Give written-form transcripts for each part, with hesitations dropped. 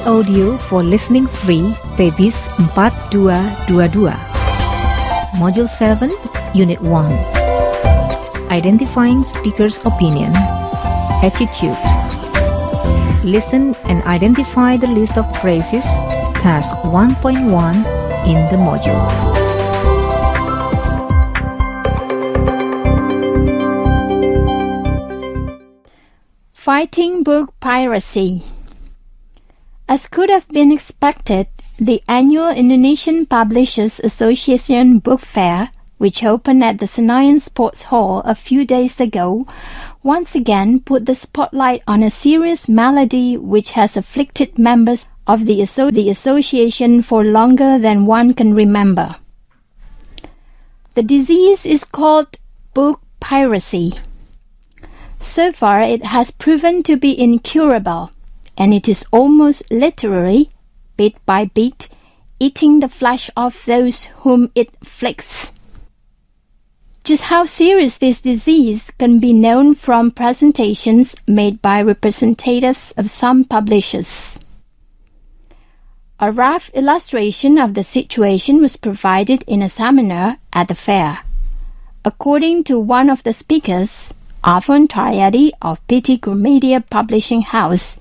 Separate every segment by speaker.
Speaker 1: audio for listening 3 PBIS4222. Module 7, Unit 1. Identifying speaker's opinion. Attitude. Listen and identify the list of phrases, Task 1.1 in the module.
Speaker 2: Fighting book piracy. As could have been expected, the annual Indonesian Publishers Association Book Fair, which opened at the Senayan Sports Hall a few days ago, once again put the spotlight on a serious malady which has afflicted members of the association for longer than one can remember. The disease is called book piracy. So far, it has proven to be incurable, and it is almost literally, bit by bit, eating the flesh of those whom it afflicts. Just how serious this disease can be known from presentations made by representatives of some publishers. A rough illustration of the situation was provided in a seminar at the fair. According to one of the speakers, Afon Taryadi of PT Gramedia Publishing House,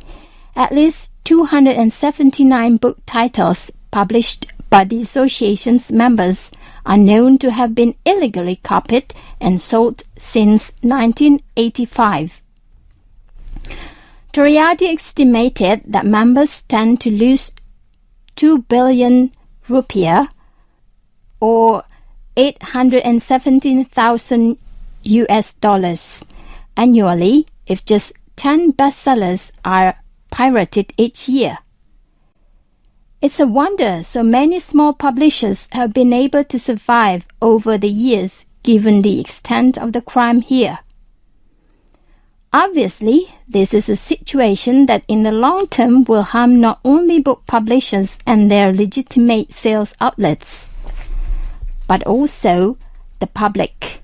Speaker 2: at least 279 book titles published by the association's members are known to have been illegally copied and sold since 1985. Taryadi estimated that members stand to lose 2 billion rupiah or 817,000 US dollars annually if just 10 bestsellers are pirated each year. It's a wonder so many small publishers have been able to survive over the years given the extent of the crime here. Obviously, this is a situation that in the long term will harm not only book publishers and their legitimate sales outlets, but also the public.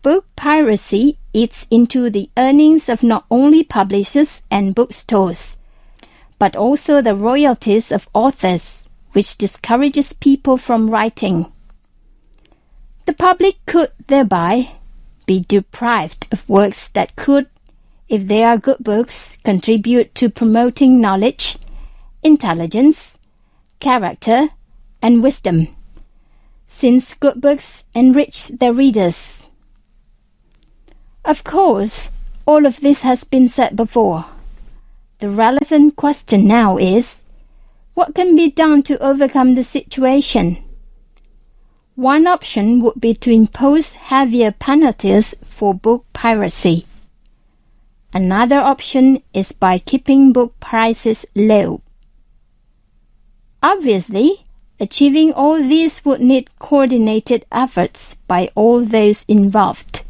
Speaker 2: Book piracy eats into the earnings of not only publishers and bookstores, but also the royalties of authors, which discourages people from writing. The public could thereby be deprived of works that could, if they are good books, contribute to promoting knowledge, intelligence, character, and wisdom, since good books enrich their readers. Of course, all of this has been said before. The relevant question now is, what can be done to overcome the situation? One option would be to impose heavier penalties for book piracy. Another option is by keeping book prices low. Obviously, achieving all these would need coordinated efforts by all those involved,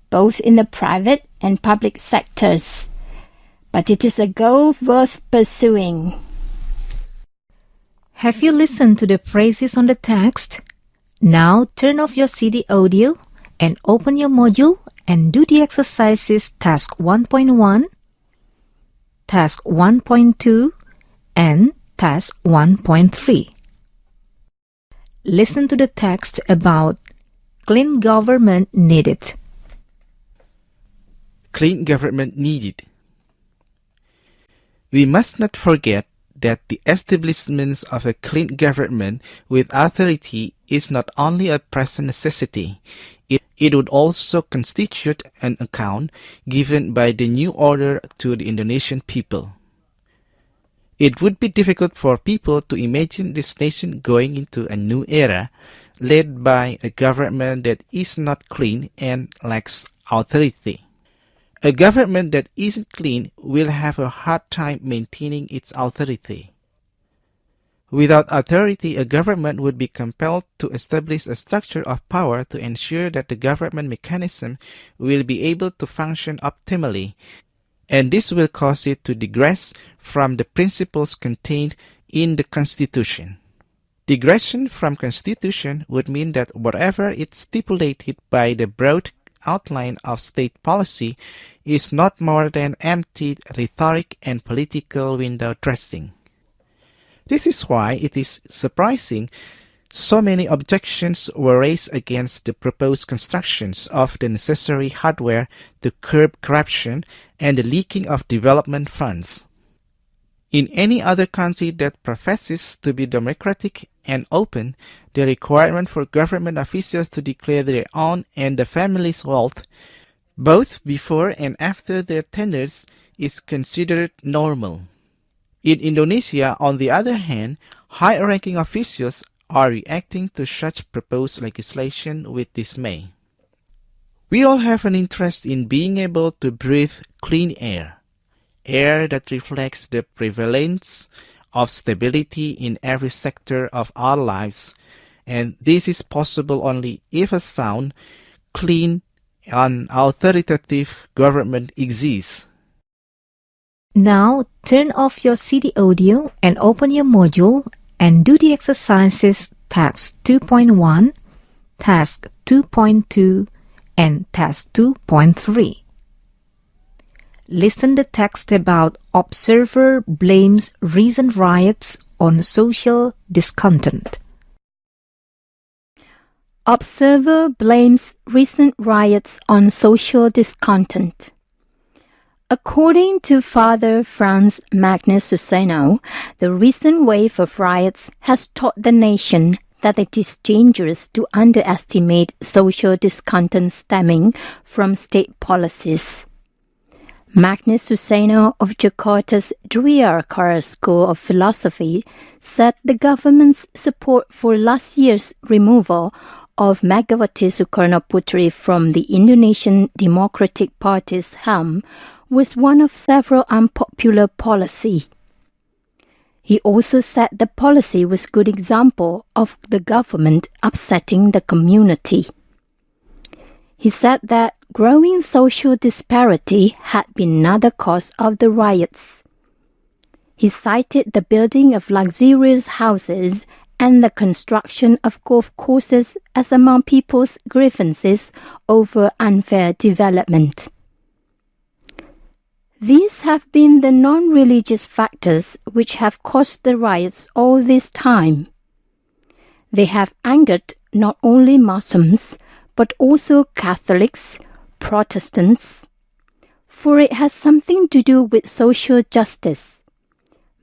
Speaker 2: both in the private and public sectors. But it is a goal worth pursuing.
Speaker 1: Have you listened to the phrases on the text? Now turn off your CD audio and open your module and do the exercises Task 1.1, Task 1.2, and Task 1.3. Listen to the text about clean government needed.
Speaker 3: Clean government needed. We must not forget that the establishment of a clean government with authority is not only a present necessity, it would also constitute an account given by the new order to the Indonesian people. It would be difficult for people to imagine this nation going into a new era led by a government that is not clean and lacks authority. A government that isn't clean will have a hard time maintaining its authority. Without authority, a government would be compelled to establish a structure of power to ensure that the government mechanism will be able to function optimally, and this will cause it to digress from the principles contained in the Constitution. Digression from Constitution would mean that whatever is stipulated by the broad outline of state policy is not more than empty rhetoric and political window dressing. This is why it is surprising so many objections were raised against the proposed constructions of the necessary hardware to curb corruption and the leaking of development funds. In any other country that professes to be democratic and open, the requirement for government officials to declare their own and the family's wealth, both before and after their tenures, is considered normal. In Indonesia, on the other hand, high-ranking officials are reacting to such proposed legislation with dismay. We all have an interest in being able to breathe clean air that reflects the prevalence of stability in every sector of our lives, and this is possible only if a sound, clean, and authoritative government exists.
Speaker 1: Now turn off your CD audio and open your module and do the exercises Task 2.1, Task 2.2, and Task 2.3. Listen the text about observer blames recent riots on social discontent.
Speaker 2: Observer blames recent riots on social discontent. According to Father Franz Magnus Suseno, the recent wave of riots has taught the nation that it is dangerous to underestimate social discontent stemming from state policies. Magnus Suseno of Jakarta's Dwyakara School of Philosophy said the government's support for last year's removal of Megawati Sukarno Putri from the Indonesian Democratic Party's helm was one of several unpopular policy. He also said the policy was a good example of the government upsetting the community. He said that growing social disparity had been another cause of the riots. He cited the building of luxurious houses and the construction of golf courses as among people's grievances over unfair development. These have been the non-religious factors which have caused the riots all this time. They have angered not only Muslims, but also Catholics, Protestants, for it has something to do with social justice.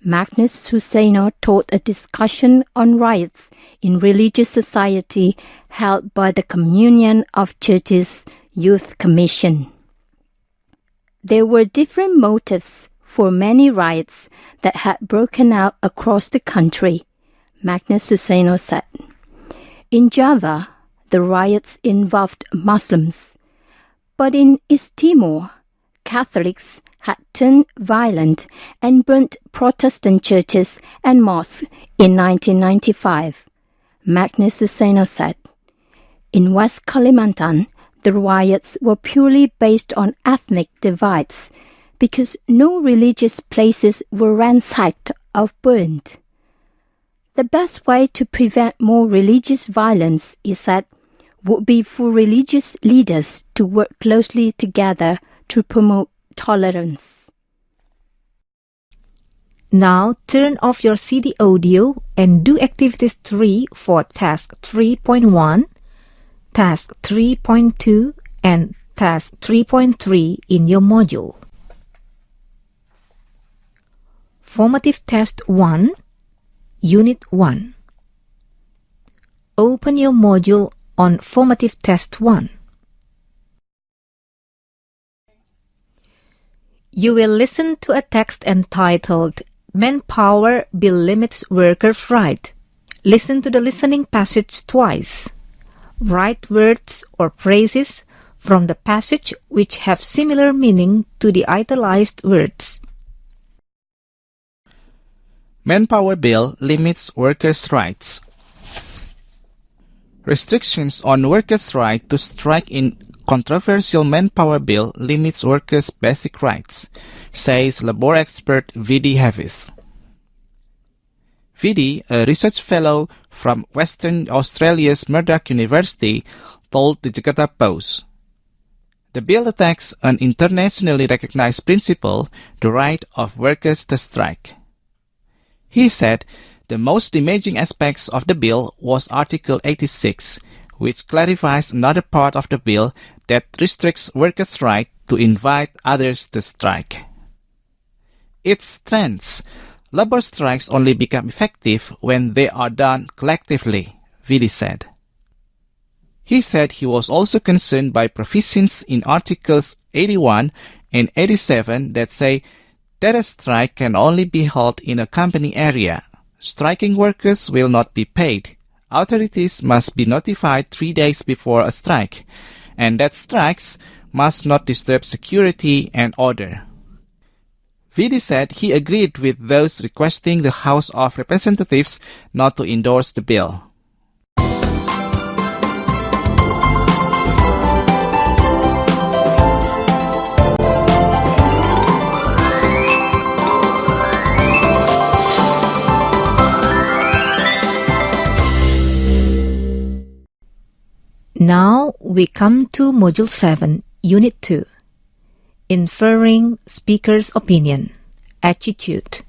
Speaker 2: Magnus Suseno taught a discussion on riots in religious society held by the Communion of Churches Youth Commission. There were different motives for many riots that had broken out across the country, Magnus Suseno said. In Java, the riots involved Muslims, but in East Timor, Catholics had turned violent and burnt Protestant churches and mosques in 1995, Magnus Suseno said. In West Kalimantan, the riots were purely based on ethnic divides because no religious places were ransacked or burned. The best way to prevent more religious violence, he said, would be for religious leaders to work closely together to promote tolerance.
Speaker 1: Now turn off your CD audio and do Activities 3 for Task 3.1, Task 3.2, and Task 3.3 in your module. Formative Test 1, Unit 1. Open your module on Formative Test 1. You will listen to a text entitled Manpower Bill Limits Workers' Right. Listen to the listening passage twice. Write words or phrases from the passage which have similar meaning to the italicized words.
Speaker 3: Manpower Bill limits workers' rights. Restrictions on workers' right to strike in controversial manpower bill limits workers' basic rights, says labor expert V.D. Havis. V.D., a research fellow from Western Australia's Murdoch University, told the Jakarta Post, The bill attacks an internationally recognized principle, the right of workers to strike. He said the most damaging aspects of the bill was Article 86, which clarifies another part of the bill that restricts workers' right to invite others to strike. Its strengths: labor strikes only become effective when they are done collectively, Vidi said. He said he was also concerned by provisions in Articles 81 and 87 that say that a strike can only be held in a company area. Striking workers will not be paid. Authorities must be notified 3 days before a strike, and that strikes must not disturb security and order. Vidi said he agreed with those requesting the House of Representatives not to endorse the bill.
Speaker 1: Now we come to Module 7, Unit 2. Inferring Speaker's Opinion, Attitude.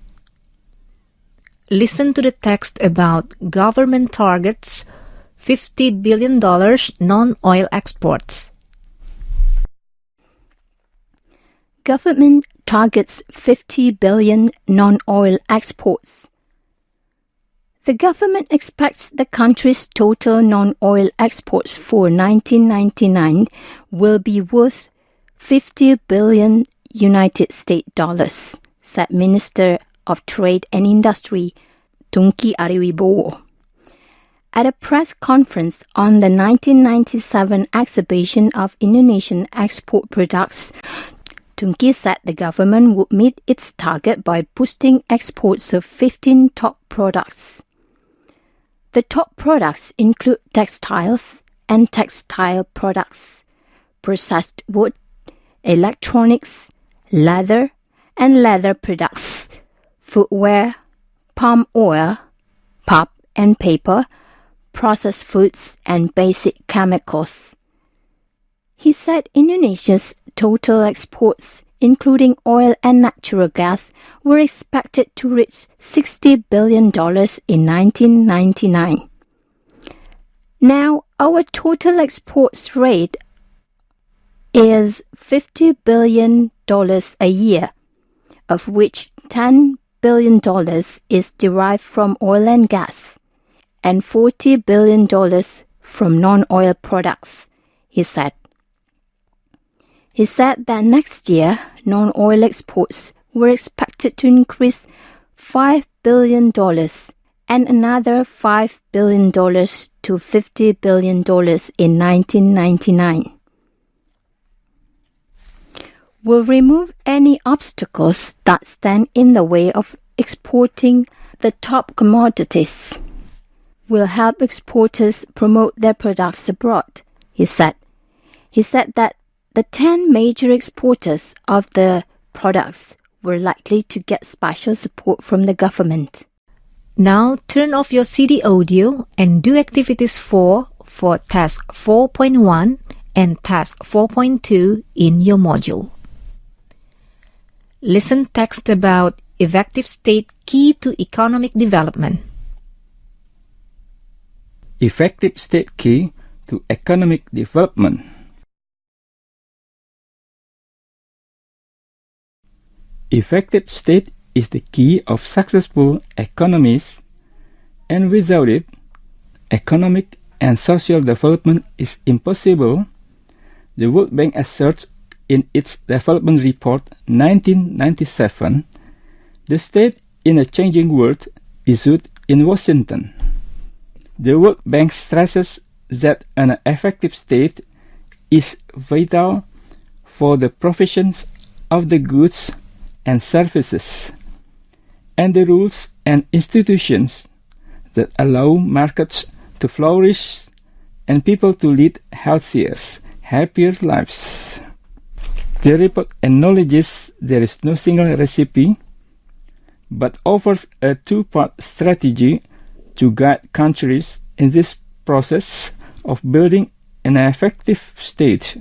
Speaker 1: Listen to the text about government targets $50 billion non-oil exports.
Speaker 2: Government targets 50 billion non-oil exports. The government expects the country's total non-oil exports for 1999 will be worth 50 billion United States dollars, said Minister of Trade and Industry Tunki Ariwibowo. At a press conference on the 1997 exhibition of Indonesian export products, Tunki said the government would meet its target by boosting exports of 15 top products. The top products include textiles and textile products, processed wood, electronics, leather and leather products, footwear, palm oil, pulp and paper, processed foods and basic chemicals. He said Indonesia's total exports, including oil and natural gas, were expected to reach $60 billion in 1999. Now, our total exports rate is $50 billion a year, of which $10 billion is derived from oil and gas, and $40 billion from non-oil products, he said. He said that next year, non-oil exports were expected to increase $5 billion and another $5 billion to $50 billion in 1999. Will remove any obstacles that stand in the way of exporting the top commodities. Will help exporters promote their products abroad, he said. He said that the 10 major exporters of the products were likely to get special support from the government.
Speaker 1: Now turn off your CD audio and do activities 4 for Task 4.1 and Task 4.2 in your module. Listen text about effective state key to economic development.
Speaker 4: Effective state key to economic development. Effective state is the key of successful economies, and without it, economic and social development is impossible. The World Bank asserts in its Development Report 1997, the state in a changing world issued in Washington. The World Bank stresses that an effective state is vital for the provision of the goods and services, and the rules and institutions that allow markets to flourish and people to lead healthier, happier lives. The report acknowledges there is no single recipe, but offers a two-part strategy to guide countries in this process of building an effective state.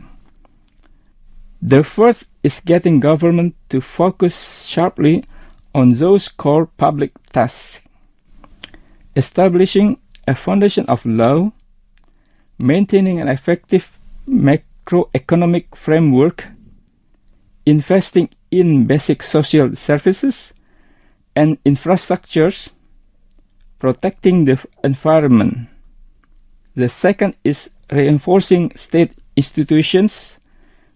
Speaker 4: The first is getting government to focus sharply on those core public tasks, establishing a foundation of law, maintaining an effective macroeconomic framework, investing in basic social services and infrastructures, protecting the environment. The second is reinforcing state institutions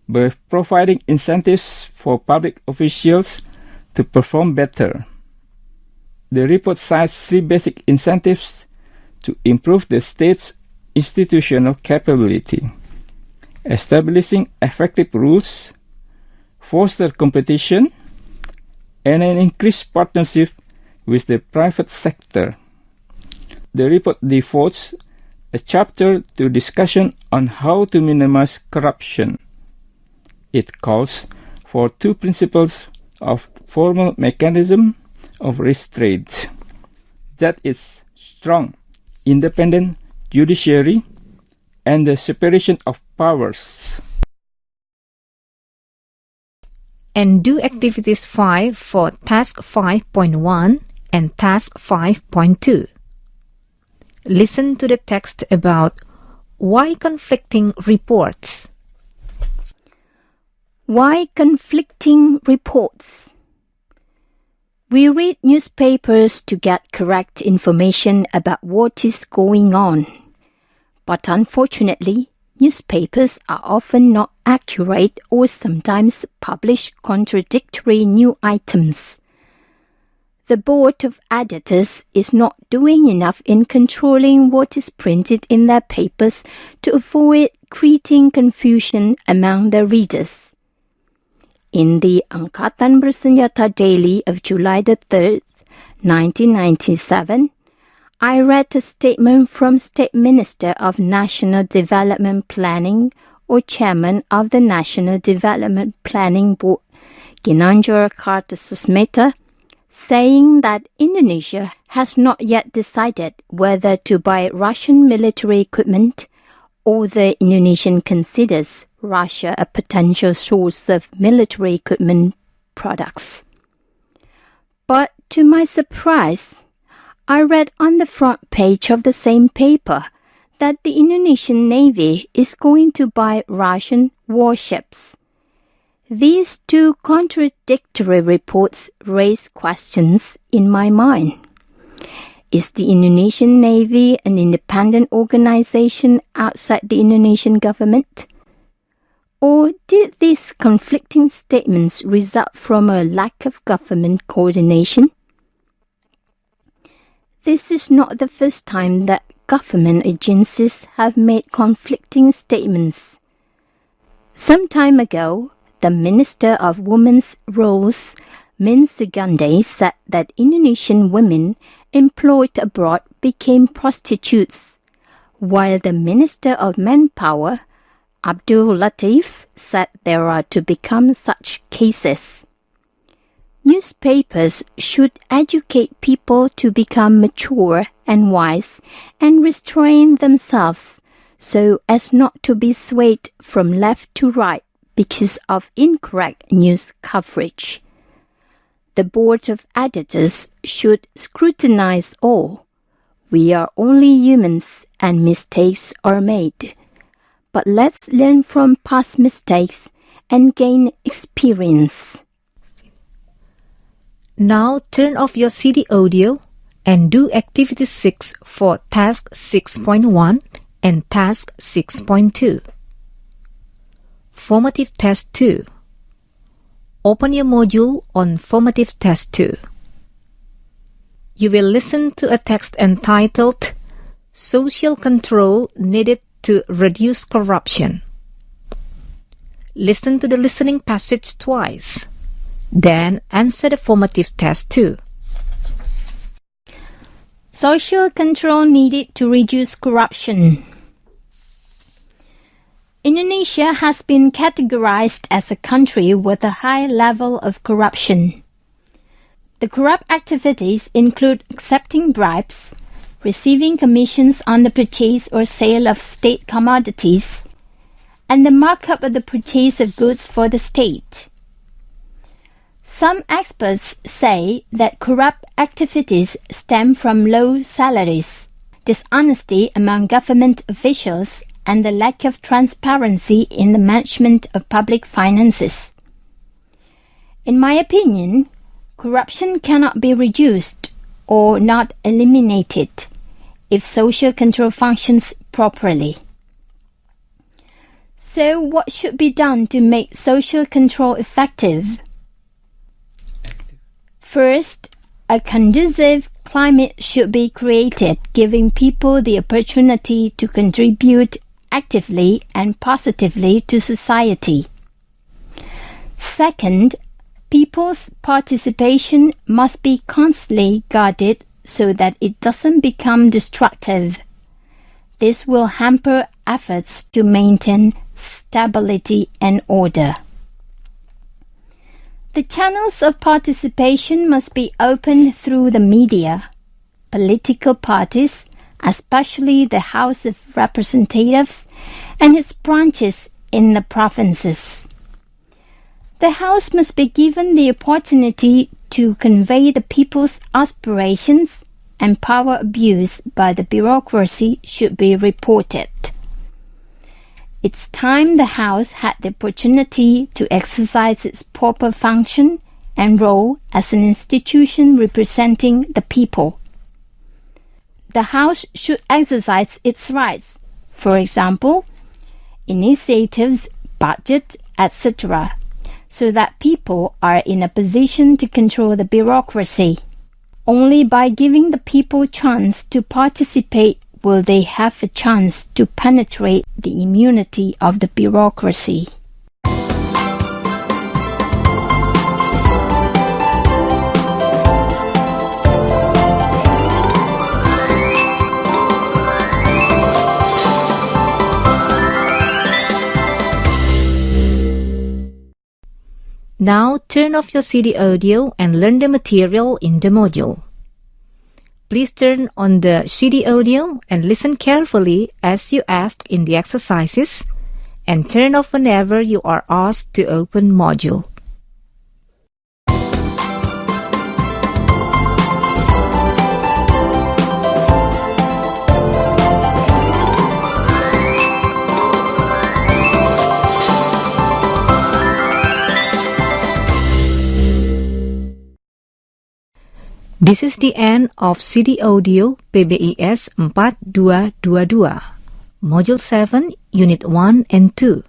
Speaker 4: by providing incentives for public officials to perform better. The report cites 3 basic incentives to improve the state's institutional capability: establishing effective rules, foster competition, and an increased partnership with the private sector. The report devotes a chapter to discussion on how to minimize corruption. It calls for 2 principles of formal mechanism of restraint, that is, strong, independent judiciary and the separation of powers.
Speaker 1: And do activities 5 for task 5.1 and task 5.2. Listen to the text about why conflicting reports.
Speaker 2: Why conflicting reports? We read newspapers to get correct information about what is going on. But unfortunately, newspapers are often not accurate or sometimes publish contradictory new items. The board of editors is not doing enough in controlling what is printed in their papers to avoid creating confusion among the readers. In the Angkatan Bersenjata Daily of July the 3rd, 1997, I read a statement from State Minister of National Development Planning or Chairman of the National Development Planning Board, Ginanjar Kartasasmita, saying that Indonesia has not yet decided whether to buy Russian military equipment, although Indonesia considers Russia a potential source of military equipment products. But to my surprise, I read on the front page of the same paper that the Indonesian Navy is going to buy Russian warships. These 2 contradictory reports raise questions in my mind. Is the Indonesian Navy an independent organization outside the Indonesian government? Or did these conflicting statements result from a lack of government coordination? This is not the first time that government agencies have made conflicting statements. Some time ago, the Minister of Women's Roles, Min Sugande, said that Indonesian women employed abroad became prostitutes, while the Minister of Manpower, Abdul Latif, said there are to become such cases. Newspapers should educate people to become mature and wise and restrain themselves so as not to be swayed from left to right because of incorrect news coverage. The board of editors should scrutinize all. We are only humans and mistakes are made. But let's learn from past mistakes and gain experience.
Speaker 1: Now turn off your CD audio and do activity 6 for task 6.1 and task 6.2. Formative Test 2. Open your module on Formative Test 2. You will listen to a text entitled Social Control Needed to Reduce Corruption. Listen to the listening passage twice. Then answer the formative test 2.
Speaker 2: Social control needed to reduce corruption. Indonesia has been categorized as a country with a high level of corruption. The corrupt activities include accepting bribes, receiving commissions on the purchase or sale of state commodities, and the markup of the purchase of goods for the state. Some experts say that corrupt activities stem from low salaries, dishonesty among government officials, and the lack of transparency in the management of public finances. In my opinion, corruption cannot be reduced or not eliminated if social control functions properly. So what should be done to make social control effective? First, a conducive climate should be created, giving people the opportunity to contribute actively and positively to society. Second, people's participation must be constantly guarded so that it doesn't become destructive. This will hamper efforts to maintain stability and order. The channels of participation must be opened through the media, political parties, especially the House of Representatives and its branches in the provinces. The House must be given the opportunity to convey the people's aspirations, and power abuse by the bureaucracy should be reported. It's time the House had the opportunity to exercise its proper function and role as an institution representing the people. The House should exercise its rights, for example, initiatives, budget, etc., so that people are in a position to control the bureaucracy. Only by giving the people a chance to participate will they have a chance to penetrate the immunity of the bureaucracy.
Speaker 1: Now turn off your CD audio and learn the material in the module. Please turn on the CD audio and listen carefully as you ask in the exercises, and turn off whenever you are asked to open module. This is the end of CD Audio PBIS4222, Module 7, Unit 1 and 2.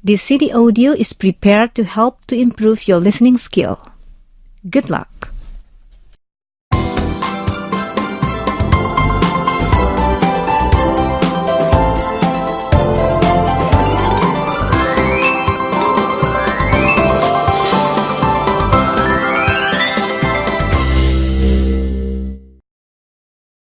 Speaker 1: This CD audio is prepared to help to improve your listening skill. Good luck!